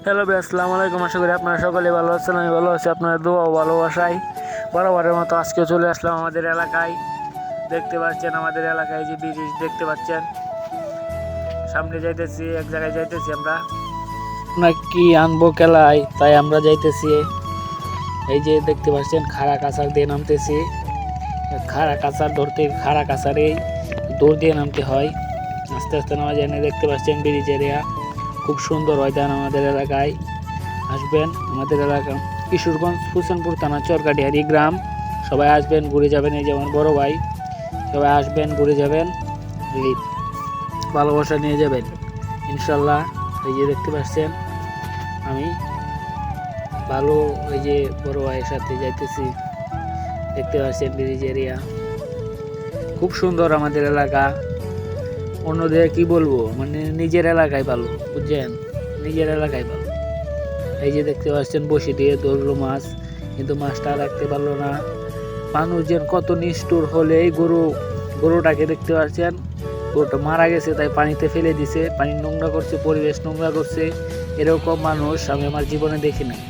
Hello ভাই, আসসালামু আলাইকুম। আশা করি আপনারা সকলে ভালো আছেন। আমি ভালো আছি, আপনার দোয়া ও ভালোবাসায়। বরাবরের মতো আজকে চলে আসলাম আমাদের এলাকায়। দেখতে পাচ্ছেন আমাদের এলাকায় যে ব্রিজ দেখতে পাচ্ছেন, সামনে যাইতেছি, এক জায়গায় যাইতেছি আমরা নাকি আনবো খেলায়, তাই আমরা যাইতেছি। এই যে দেখতে পাচ্ছেন খাড়া কাছার দিয়ে নামতেছি। খাড়া কাছার ধরতে খাড়া কাছারেই দৌড় দিয়ে নামতে হয়। আস্তে আস্তে নামা যায় না। দেখতে পাচ্ছেন ব্রিজ এরিয়া খুব সুন্দর হয়। দেন আমাদের এলাকায় আসবেন। আমাদের এলাকা কিশোরগঞ্জ হোসেনপুর থানা চরকাটিহারি গ্রাম। সবাই আসবেন, ঘুরে যাবেন। এই যেমন বড় ভাই, সবাই আসবেন, ঘুরে যাবেন, ভালোবাসা নিয়ে যাবেন ইনশাল্লাহ। এই যে দেখতে পাচ্ছেন আমি ভালো, ওই যে বড় ভাইয়ের সাথে যাইতেছি। দেখতে পাচ্ছেন ব্রিজ এরিয়া খুব সুন্দর আমাদের এলাকা। অন্যদের কি বলবো, মানে নিজের এলাকায় ভালো, বুঝছেন, নিজের এলাকায় ভালো। এই যে দেখতে পাচ্ছেন বসি দিয়ে ধরলো মাছ, কিন্তু মাছটা রাখতে পারলো না। মানুষজন কত নিষ্ঠুর হলে এই গরুটাকে দেখতে পাচ্ছেন, গরুটা মারা গেছে তাই পানিতে ফেলে দিছে, পানি নোংরা করছে, পরিবেশ নোংরা করছে। এরকম মানুষ আমি আমার জীবনে দেখি নাই।